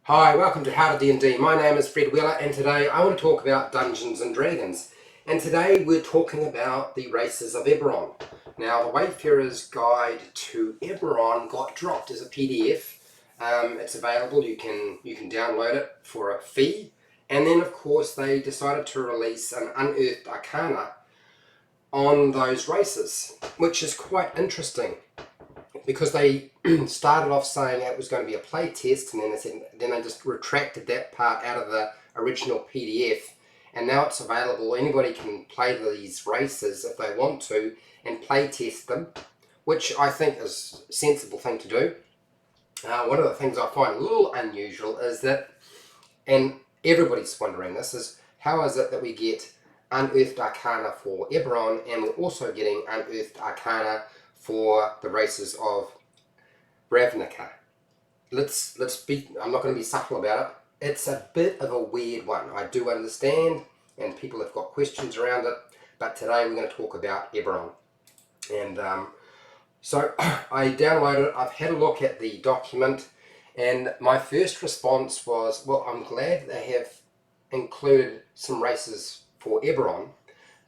Hi, welcome to HowtoDandD. My name is Fred Wheeler and today I want to talk about Dungeons and Dragons. And today we're talking about the races of Eberron. Now the Wayfarer's Guide to Eberron got dropped as a PDF. It's available, you can download it for a fee. And then of course they decided to release an Unearthed Arcana on those races, which is quite interesting. Because they started off saying it was going to be a play test, and then they just retracted that part out of the original PDF, and now it's available. Anybody can play these races if they want to and play test them, which I think is a sensible thing to do. One of the things I find a little unusual is that, and everybody's wondering this, is how is it that we get Unearthed Arcana for Eberron and we're also getting Unearthed Arcana for the races of Ravnica. I'm not going to be subtle about it. It's a bit of a weird one. I do understand, and people have got questions around it, but today we're going to talk about Eberron. And so I downloaded it, I've had a look at the document, and my first response was, well, I'm glad they have included some races for Eberron,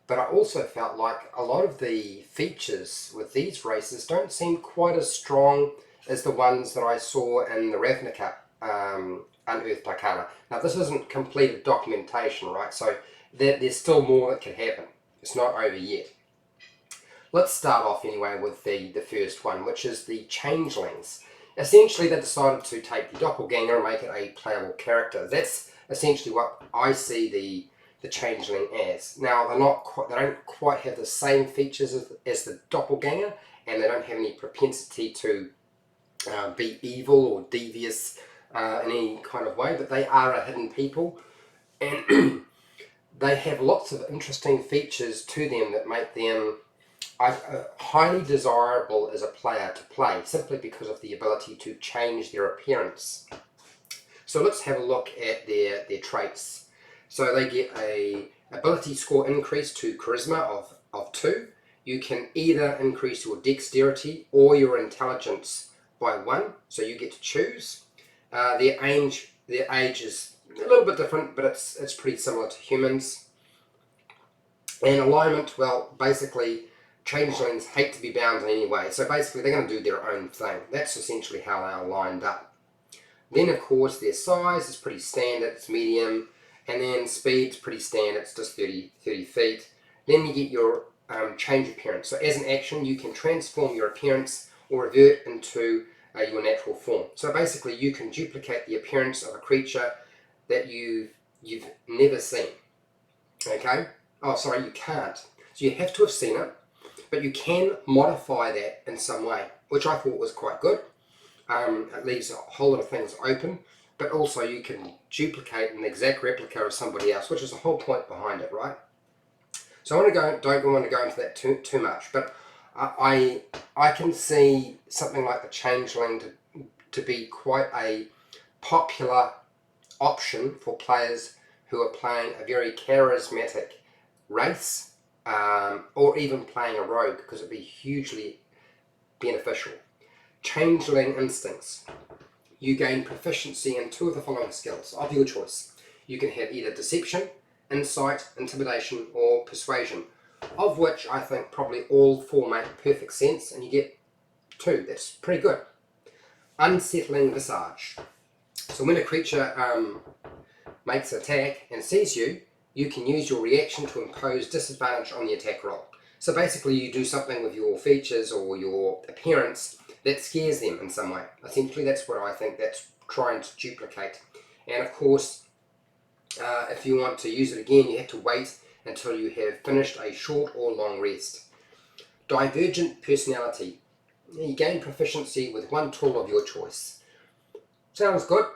but I also felt like a lot of the features with these races don't seem quite as strong as the ones that I saw in the Ravnica Unearthed Arcana. Now this isn't completed documentation, right? So there's still more that could happen. It's not over yet. Let's start off anyway with the first one, which is the Changelings. Essentially they decided to take the doppelganger and make it a playable character. That's essentially what I see the Changeling as. Now they don't quite have the same features as the doppelganger, and they don't have any propensity to be evil or devious in any kind of way, but they are a hidden people, and they have lots of interesting features to them that make them highly desirable as a player to play, simply because of the ability to change their appearance. So let's have a look at their traits. So they get a ability score increase to charisma of 2. You can either increase your dexterity or your intelligence by 1, so you get to choose. Their age is a little bit different, but it's pretty similar to humans. And alignment, well, basically changelings hate to be bound in any way, so basically they're going to do their own thing. That's essentially how they are lined up. Then of course their size is pretty standard, it's medium. And then speed's pretty standard, it's just 30 feet. Then you get your change appearance. So as an action, you can transform your appearance or revert into your natural form. So basically you can duplicate the appearance of a creature that you've never seen. Okay? Oh, sorry, you can't. So you have to have seen it, but you can modify that in some way, which I thought was quite good. It leaves a whole lot of things open. But also you can duplicate an exact replica of somebody else, which is the whole point behind it, right? So I don't want to go into that too much, but I can see something like the Changeling to be quite a popular option for players who are playing a very charismatic race, or even playing a rogue, because it'd be hugely beneficial. Changeling instincts. You gain proficiency in 2 of the following skills of your choice. You can have either deception, insight, intimidation, or persuasion, of which I think probably all 4 make perfect sense, and you get 2. That's pretty good. Unsettling visage. So when a creature makes an attack and sees you, you can use your reaction to impose disadvantage on the attack roll. So basically you do something with your features or your appearance that scares them in some way. Essentially that's what I think that's trying to duplicate. And of course, if you want to use it again, you have to wait until you have finished a short or long rest. Divergent personality. You gain proficiency with 1 tool of your choice. Sounds good,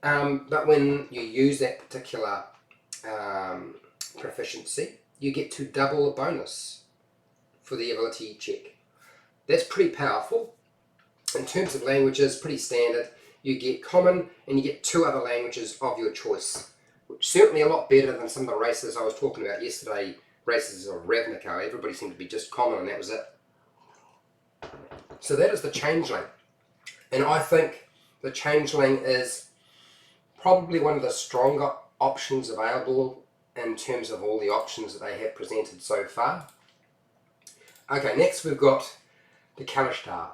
but when you use that particular proficiency, you get to double the bonus for the ability check. That's pretty powerful. In terms of languages, pretty standard. You get common and you get 2 other languages of your choice, which is certainly a lot better than some of the races I was talking about yesterday, races of Ravnica. Everybody seemed to be just common and that was it. So that is the Changeling. And I think the Changeling is probably one of the stronger options available in terms of all the options that they have presented so far. Okay, next we've got the Kalishtar.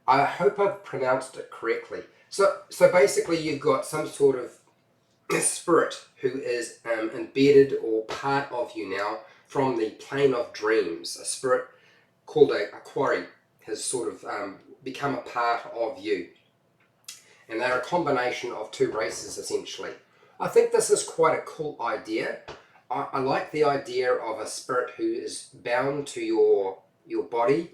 I hope I've pronounced it correctly. So basically you've got some sort of spirit who is embedded or part of you now from the plane of dreams. A spirit called a quarry has sort of become a part of you. And they're a combination of two races essentially. I think this is quite a cool idea. I like the idea of a spirit who is bound to your body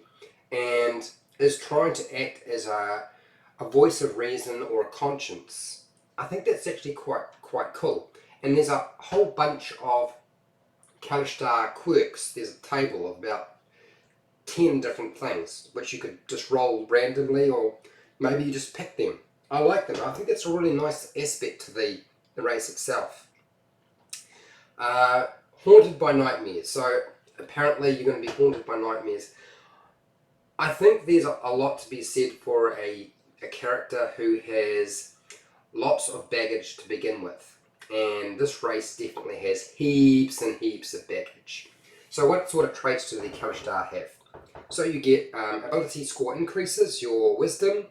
and is trying to act as a voice of reason or a conscience. I think that's actually quite cool. And there's a whole bunch of Kalishtar quirks. There's a table of about 10 different things which you could just roll randomly, or maybe you just pick them. I like them. I think that's a really nice aspect to the race itself. Haunted by nightmares. So apparently you're going to be haunted by nightmares. I think there's a lot to be said for a character who has lots of baggage to begin with. And this race definitely has heaps and heaps of baggage. So what sort of traits do the Kalishtar have? So you get ability score increases, your wisdom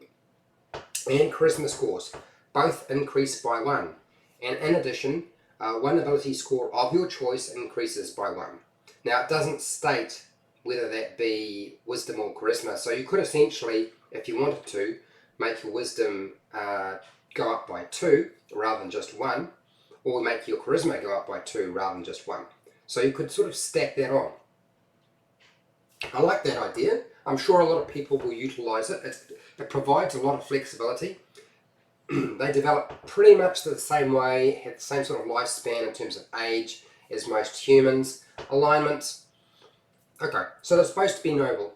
and charisma scores. Both increase by 1. And in addition, one ability score of your choice increases by 1. Now it doesn't state whether that be wisdom or charisma. So you could essentially, if you wanted to, make your wisdom go up by 2 rather than just 1, or make your charisma go up by 2 rather than just 1. So you could sort of stack that on. I like that idea. I'm sure a lot of people will utilize it. It provides a lot of flexibility. They develop pretty much the same way, have the same sort of lifespan in terms of age as most humans. Alignment. Okay, so they're supposed to be noble.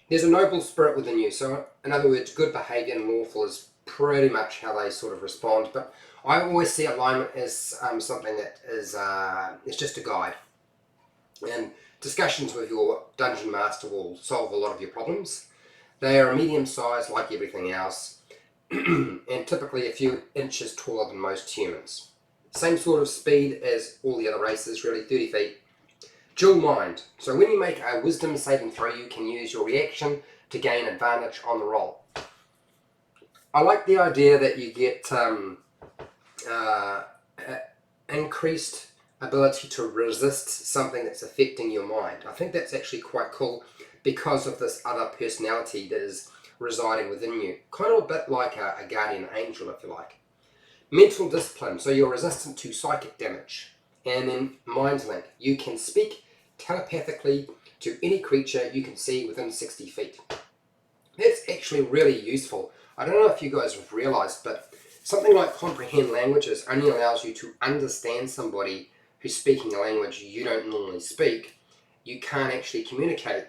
There's a noble spirit within you. So in other words, good behavior and lawful is pretty much how they sort of respond. But I always see alignment as something that is it's just a guide. And discussions with your dungeon master will solve a lot of your problems. They are medium sized like everything else, and typically a few inches taller than most humans. Same sort of speed as all the other races, really, 30 feet. Dual mind. So when you make a wisdom saving throw, you can use your reaction to gain advantage on the roll. I like the idea that you get increased ability to resist something that's affecting your mind. I think that's actually quite cool because of this other personality that is residing within you. Kind of a bit like a guardian angel, if you like. Mental discipline, so you're resistant to psychic damage. And then mind link, you can speak telepathically to any creature you can see within 60 feet. That's actually really useful. I don't know if you guys have realized, but something like comprehend languages only allows you to understand somebody who's speaking a language you don't normally speak. You can't actually communicate.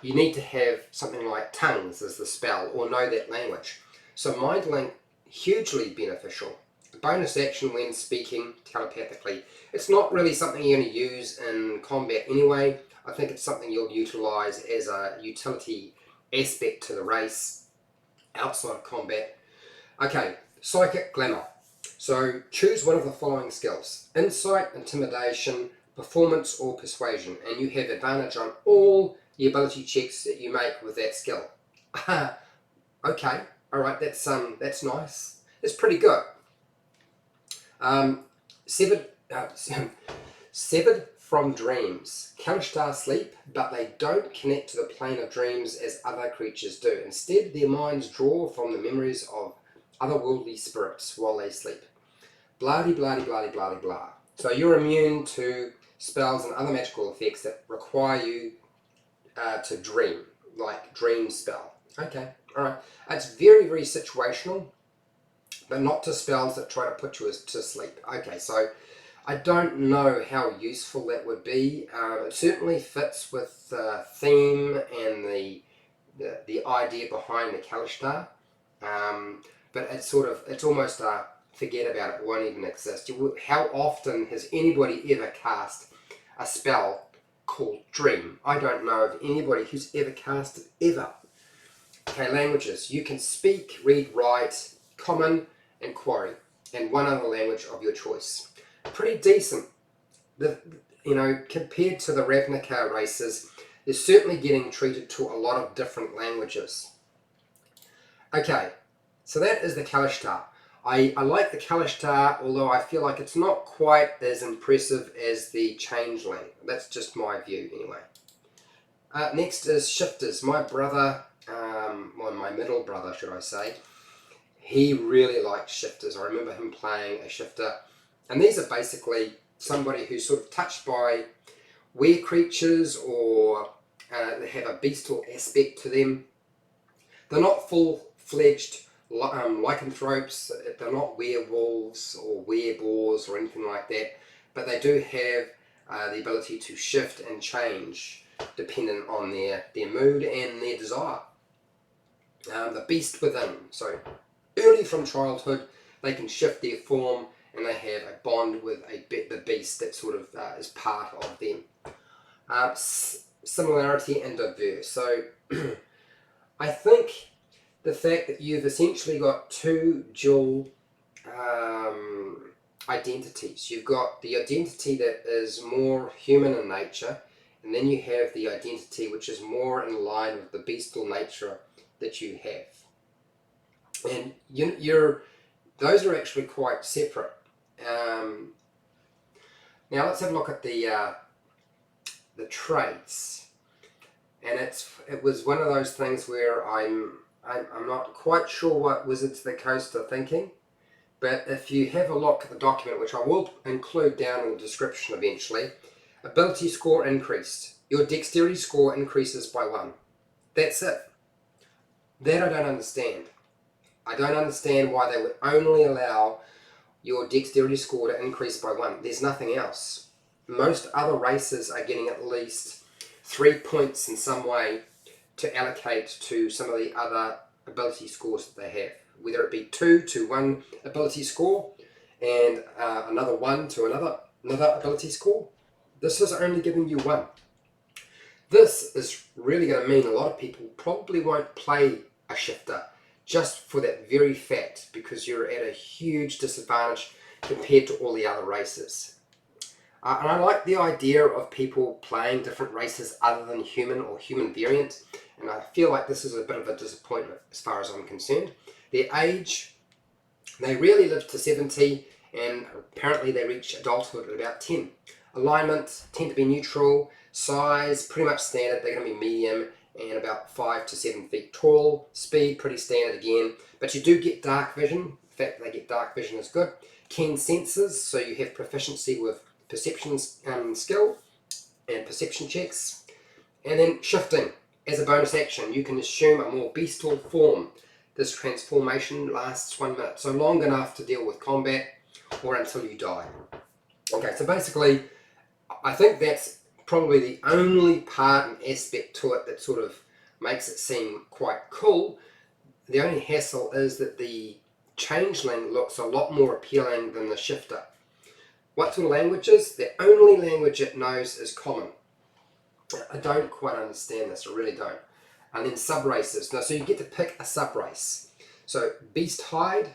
You need to have something like tongues as the spell, or know that language. So mind link, hugely beneficial. Bonus action when speaking telepathically. It's not really something you're going to use in combat anyway. I think it's something you'll utilize as a utility aspect to the race outside of combat. Okay, psychic glamour. So choose one of the following skills: insight, intimidation, performance, or persuasion, and you have advantage on all the ability checks that you make with that skill. Okay, all right, that's nice. It's pretty good. Severed from dreams. Kalishtar sleep, but they don't connect to the plane of dreams as other creatures do. Instead, their minds draw from the memories of otherworldly spirits while they sleep. Blah-de, blah-de, blah-de, blah-de, blah. So you're immune to spells and other magical effects that require you to dream, like dream spell. Okay, alright. It's very, very situational, but not to spells that try to put you to sleep. Okay, so I don't know how useful that would be. It certainly fits with the theme and the idea behind the Kalishtar, but it's almost a forget about it, won't even exist. How often has anybody ever cast a spell called Dream? I don't know of anybody who's ever cast it, ever. Okay, languages. You can speak, read, write, Common, and Quarry. and one other language of your choice. Pretty decent. Compared to the Ravnica races, they're certainly getting treated to a lot of different languages. Okay, so that is the Kalashtar. I like the Kalashtar, although I feel like it's not quite as impressive as the Changeling. That's just my view anyway. Next is Shifters. My brother, my middle brother should I say, he really liked Shifters. I remember him playing a Shifter. And these are basically somebody who's sort of touched by were creatures or they have a bestial aspect to them. They're not full-fledged lycanthropes, they're not werewolves or wereboars or anything like that, but they do have the ability to shift and change depending on their mood and their desire. The beast within, so early from childhood they can shift their form and they have a bond with the beast that sort of is part of them. Similarity and diverse. So I think the fact that you've essentially got two dual identities. You've got the identity that is more human in nature, and then you have the identity which is more in line with the bestial nature that you have. And those are actually quite separate. Now let's have a look at the traits. And it was one of those things where I'm not quite sure what Wizards of the Coast are thinking, but if you have a look at the document, which I will include down in the description eventually, ability score increased. Your dexterity score increases by 1. That's it. That I don't understand. I don't understand why they would only allow your dexterity score to increase by 1. There's nothing else. Most other races are getting at least 3 points in some way to allocate to some of the other ability scores that they have. Whether it be 2 to 1 ability score and another 1 to another ability score. This is only giving you 1. This is really going to mean a lot of people probably won't play a shifter just for that very fact, because you're at a huge disadvantage compared to all the other races. And I like the idea of people playing different races other than human or human variant, and I feel like this is a bit of a disappointment as far as I'm concerned. Their age, they really live to 70, and apparently they reach adulthood at about 10. Alignment tend to be neutral. Size, pretty much standard. They're going to be medium and about 5 to 7 feet tall. Speed, pretty standard again. But you do get dark vision. The fact that they get dark vision is good. Keen senses, so you have proficiency with perception skill and perception checks. And then shifting. As a bonus action, you can assume a more bestial form. This transformation lasts 1 minute, so long enough to deal with combat or until you die. Okay, so basically, I think that's probably the only part and aspect to it that sort of makes it seem quite cool. The only hassle is that the Changeling looks a lot more appealing than the Shifter. What sort of languages? The only language it knows is Common. I don't quite understand this, I really don't. And then sub-races. Now, so you get to pick a sub-race. So Beast Hide,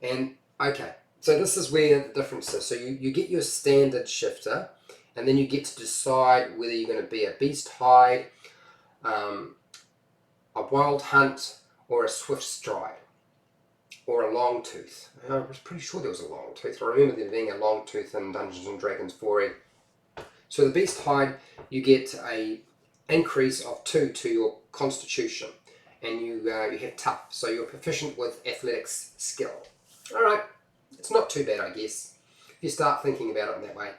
and okay, so this is where the difference is. So you get your standard Shifter, and then you get to decide whether you're going to be a Beast Hide, a Wild Hunt, or a Swift Stride, or a Long Tooth. I was pretty sure there was a Long Tooth. I remember there being a Long Tooth in Dungeons and Dragons 4E. So the Beast Hide, you get a increase of 2 to your Constitution, and you have Tough, so you're proficient with Athletics skill. All right, it's not too bad, I guess, if you start thinking about it in that way.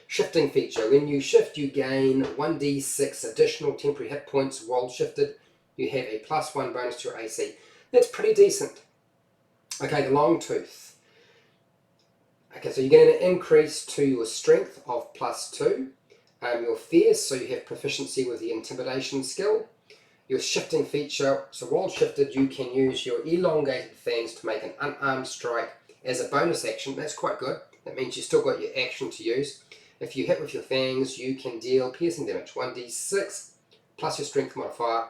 Shifting feature. When you shift, you gain 1d6 additional temporary hit points while shifted. You have a +1 bonus to your AC. That's pretty decent. Okay, the Long Tooth. Okay, so you're getting an increase to your strength of +2. Your fierce, so you have proficiency with the intimidation skill. Your shifting feature, so while shifted, you can use your elongated fangs to make an unarmed strike as a bonus action. That's quite good. That means you've still got your action to use. If you hit with your fangs, you can deal piercing damage, 1d6, plus your strength modifier,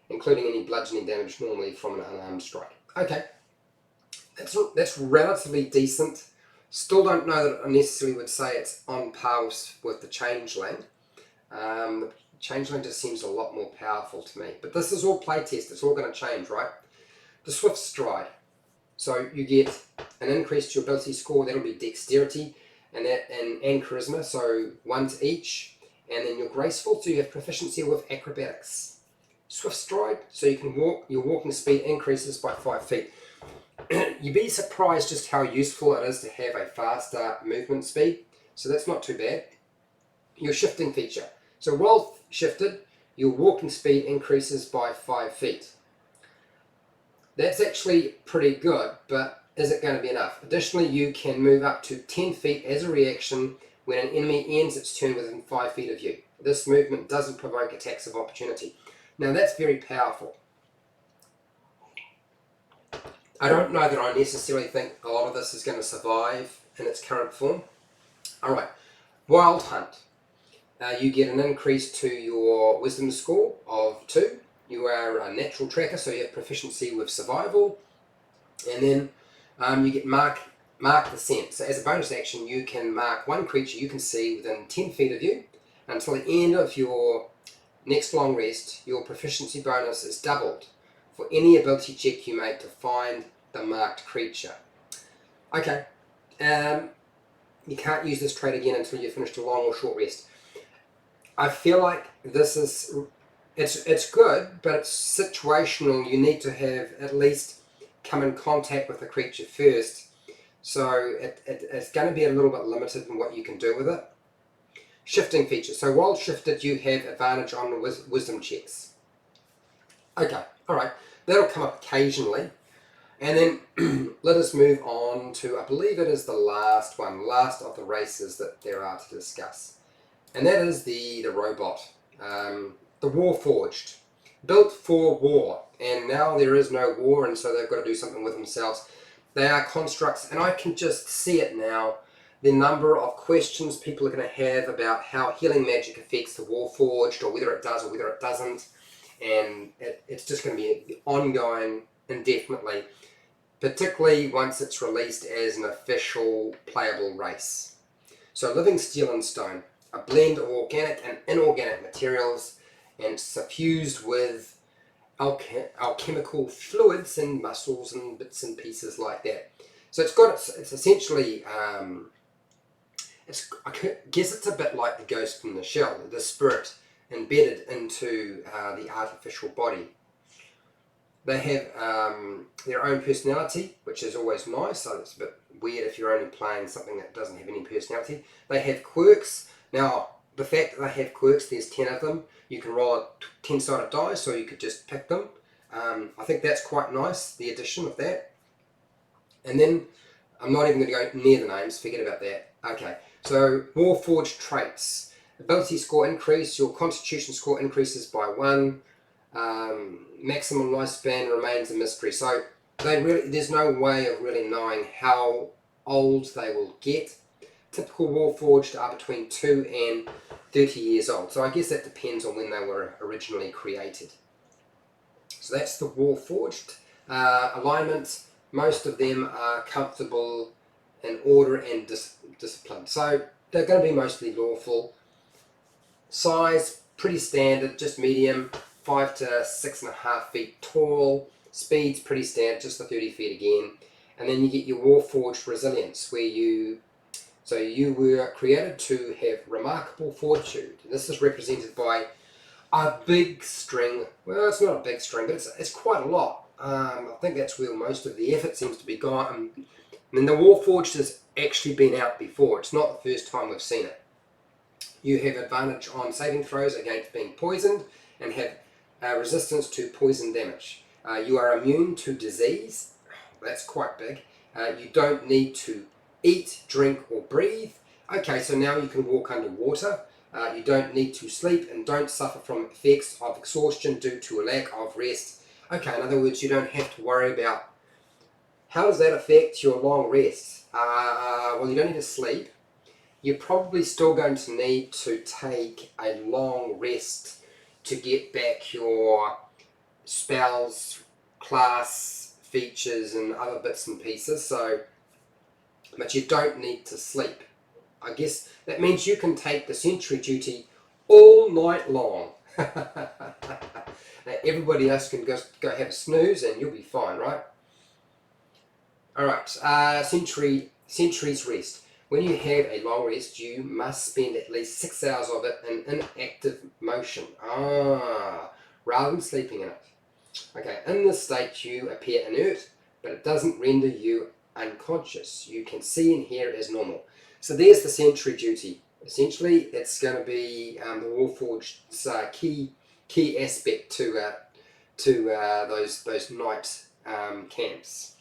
including any bludgeoning damage normally from an unarmed strike. Okay. That's relatively decent. Still don't know that I necessarily would say it's on par with the Changeling. The Changeling just seems a lot more powerful to me. But this is all playtest. It's all going to change, right? The Swift Stride. So you get an increase to your ability score. That'll be Dexterity and Charisma. So 1 to each. And then you're Graceful. So you have proficiency with Acrobatics. Swift Stride. So you can walk. Your walking speed increases by 5 feet. You'd be surprised just how useful it is to have a faster movement speed. So that's not too bad. Your shifting feature. So while shifted, your walking speed increases by 5 feet. That's actually pretty good, but is it going to be enough? Additionally, you can move up to 10 feet as a reaction when an enemy ends its turn within 5 feet of you. This movement doesn't provoke attacks of opportunity. Now that's very powerful. I don't know that I necessarily think a lot of this is going to survive in its current form. Alright, Wild Hunt. You get an increase to your Wisdom score of 2. You are a natural tracker, so you have proficiency with Survival. And then you get Mark the Scent. So as a bonus action, you can mark one creature you can see within 10 feet of you. Until the end of your next long rest, your proficiency bonus is doubled for any ability check you make to find the marked creature. Okay, you can't use this trait again until you've finished a long or short rest. I feel like this is, it's good, but it's situational. You need to have at least come in contact with the creature first. So it's going to be a little bit limited in what you can do with it. Shifting feature. So while shifted, you have advantage on the wisdom checks. Okay, alright. That'll come up occasionally. And then let us move on to, I believe it is the last of the races that there are to discuss. And that is the robot, the Warforged, built for war. And now there is no war, and so they've got to do something with themselves. They are constructs, and I can just see it now, the number of questions people are going to have about how healing magic affects the Warforged, or whether it does or whether it doesn't. And it's just going to be ongoing indefinitely, particularly once it's released as an official playable race. So living steel and stone, a blend of organic and inorganic materials, and suffused with alchemical fluids and muscles and bits and pieces like that. So it's essentially, I guess it's a bit like the ghost in the shell, the spirit embedded into the artificial body. They have their own personality, which is always nice, so it's a bit weird if you're only playing something that doesn't have any personality. They have quirks. Now, the fact that they have quirks, there's 10 of them. You can roll a 10-sided die, so you could just pick them. I think that's quite nice, the addition of that. And then, I'm not even going to go near the names, forget about that. Okay, so Warforged traits. Ability score increase, your constitution score increases by 1. Maximum lifespan remains a mystery. So there's no way of really knowing how old they will get. Typical Warforged are between 2 and 30 years old. So I guess that depends on when they were originally created. So that's the Warforged. Alignment, most of them are comfortable in order and discipline. So they're going to be mostly lawful. Size, pretty standard, just medium, 5 to 6.5 feet tall. Speed's pretty standard, just the 30 feet again. And then you get your Warforged resilience, where you were created to have remarkable fortitude. And this is represented by a big string. Well, it's not a big string, but it's quite a lot. I think that's where most of the effort seems to be gone. And the Warforged has actually been out before. It's not the first time we've seen it. You have advantage on saving throws against being poisoned, and have resistance to poison damage. You are immune to disease. That's quite big. You don't need to eat, drink, or breathe. Okay, so now you can walk underwater. You don't need to sleep and don't suffer from effects of exhaustion due to a lack of rest. Okay, in other words, you don't have to worry about how does that affect your long rest. Well, you don't need to sleep. You're probably still going to need to take a long rest to get back your spells, class, features and other bits and pieces. So, but you don't need to sleep. I guess that means you can take the sentry duty all night long. Now everybody else can go have a snooze and you'll be fine, right? Alright, sentry's rest. When you have a long rest, you must spend at least 6 hours of it in inactive motion. Rather than sleeping in it. Okay, in this state you appear inert, but it doesn't render you unconscious. You can see and hear as normal. So there's the sentry duty. Essentially, it's going to be the Warforged's key aspect to those night camps.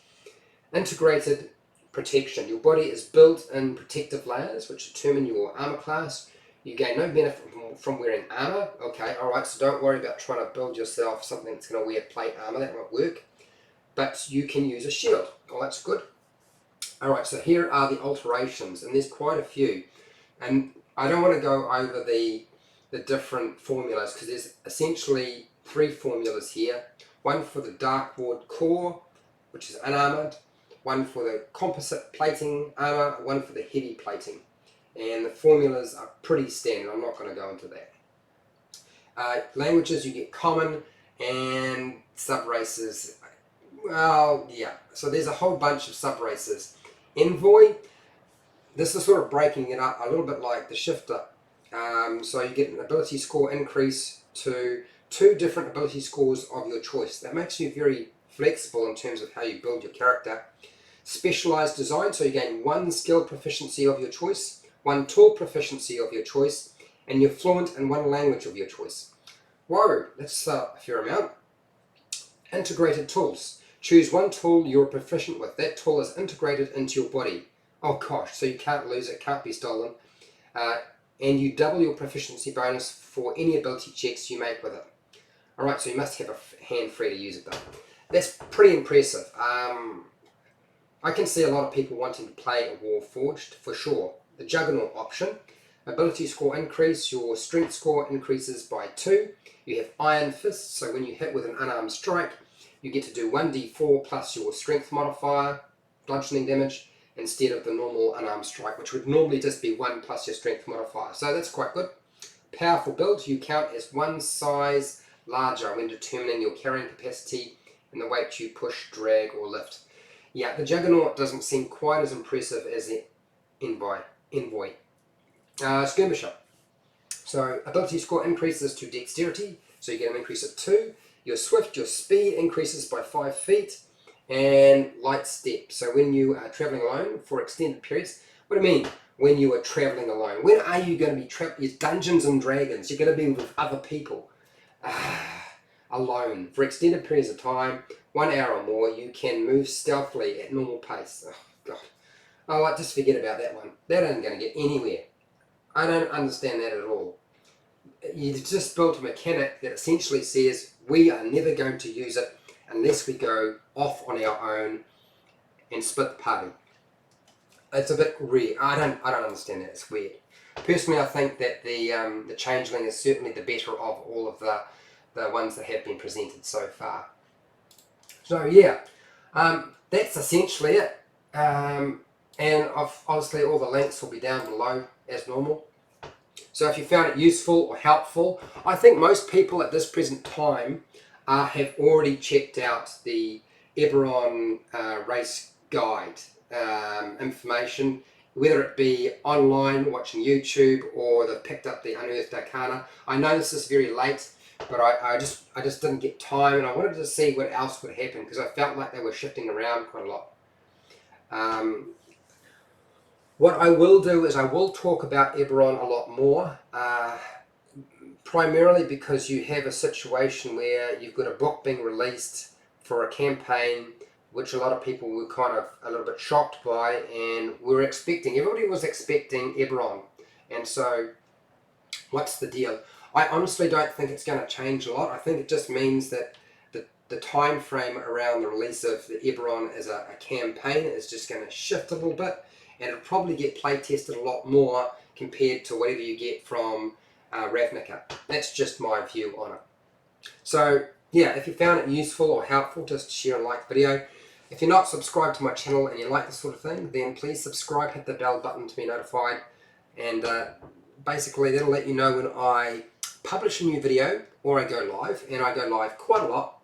Integrated protection. Your body is built in protective layers which determine your armor class. You gain no benefit from wearing armor. Okay, alright, so don't worry about trying to build yourself something that's going to wear plate armor. That won't work. But you can use a shield. Oh, that's good. Alright, so here are the alterations, and there's quite a few. And I don't want to go over the different formulas, because there's essentially 3 formulas here. One for the Dark Ward core, which is unarmored. One for the composite plating armor. One for the heavy plating. And the formulas are pretty standard. I'm not going to go into that. Languages, you get common and sub-races. Well, yeah. So there's a whole bunch of sub-races. Envoy, this is sort of breaking it up a little bit like the shifter. So you get an ability score increase to 2 different ability scores of your choice. That makes you very flexible in terms of how you build your character. Specialized design, so you gain 1 skill proficiency of your choice, 1 tool proficiency of your choice, and you're fluent in 1 language of your choice. Whoa, that's a fair amount. Integrated tools. Choose 1 tool you're proficient with. That tool is integrated into your body. Oh gosh, so you can't lose it, can't be stolen. And you double your proficiency bonus for any ability checks you make with it. Alright, so you must have a hand free to use it though. That's pretty impressive. I can see a lot of people wanting to play a Warforged, for sure. The Juggernaut option. Ability score increase, your strength score increases by 2. You have Iron Fist, so when you hit with an unarmed strike, you get to do 1d4 plus your strength modifier, bludgeoning damage, instead of the normal unarmed strike, which would normally just be 1 plus your strength modifier. So that's quite good. Powerful build, you count as 1 size larger when determining your carrying capacity and the weight you push, drag, or lift. Yeah, the Juggernaut doesn't seem quite as impressive as the Envoy. Skirmisher. So ability score increases to dexterity, so you get an increase of 2. Your swift, your speed increases by 5 feet, and light step. So when you are traveling alone for extended periods, what do you mean when you are traveling alone? When are you going to be traveling? It's Dungeons and Dragons. You're going to be with other people. Alone for extended periods of time, 1 hour or more. You can move stealthily at normal pace. Oh god. Oh, just forget about that one. That ain't going to get anywhere. I don't understand that at all. You've just built a mechanic that essentially says we are never going to use it unless we go off on our own and split the party. It's a bit weird. I don't understand that. It's weird. Personally, I think that the Changeling is certainly the better of all of the ones that have been presented so far. So yeah, that's essentially it. And obviously all the links will be down below as normal. So if you found it useful or helpful, I think most people at this present time have already checked out the Eberron race guide information, whether it be online watching YouTube or they've picked up the Unearthed Arcana. I know this is very late, but I just didn't get time, and I wanted to see what else would happen because I felt like they were shifting around quite a lot. What I will do is I will talk about Eberron a lot more, primarily because you have a situation where you've got a book being released for a campaign which a lot of people were kind of a little bit shocked by, and everybody was expecting Eberron. And so, what's the deal? I honestly don't think it's going to change a lot. I think it just means that the time frame around the release of the Eberron as a campaign is just going to shift a little bit, and it'll probably get play tested a lot more compared to whatever you get from Ravnica. That's just my view on it. So yeah, if you found it useful or helpful, just share and like the video. If you're not subscribed to my channel and you like this sort of thing, then please subscribe, hit the bell button to be notified, and basically that'll let you know when I publish a new video or I go live, and I go live quite a lot.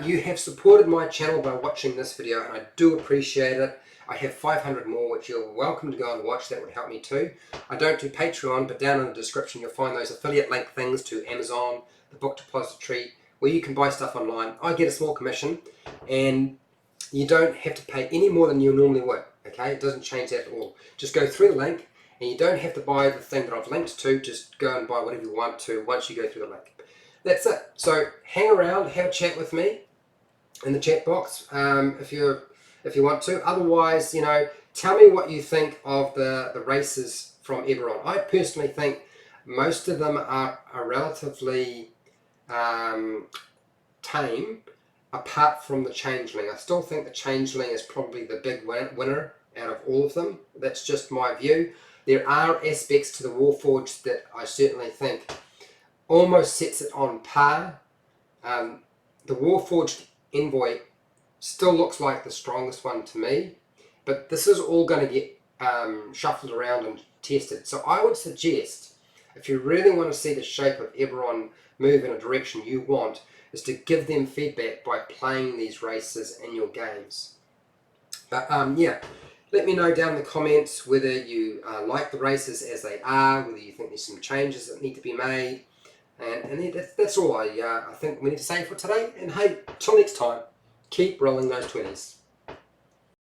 You have supported my channel by watching this video, and I do appreciate it. I have 500 more which you're welcome to go and watch. That would help me too. I don't do Patreon, but down in the description you'll find those affiliate link things to Amazon, the Book Depository, where you can buy stuff online. I get a small commission, and you don't have to pay any more than you normally would. Okay, it doesn't change that at all. Just go through the link, and you don't have to buy the thing that I've linked to. Just go and buy whatever you want to once you go through the link. That's it. So hang around, have a chat with me in the chat box if you want to. Otherwise, you know, tell me what you think of the races from Eberron. I personally think most of them are relatively tame, apart from the Changeling. I still think the Changeling is probably the big winner out of all of them. That's just my view. There are aspects to the Warforged that I certainly think almost sets it on par. The Warforged Envoy still looks like the strongest one to me, but this is all going to get shuffled around and tested. So I would suggest, if you really want to see the shape of Eberron move in a direction you want, is to give them feedback by playing these races in your games. But yeah, let me know down in the comments whether you like the races as they are, whether you think there's some changes that need to be made. And that's all I think we need to say for today. And hey, till next time, keep rolling those 20s.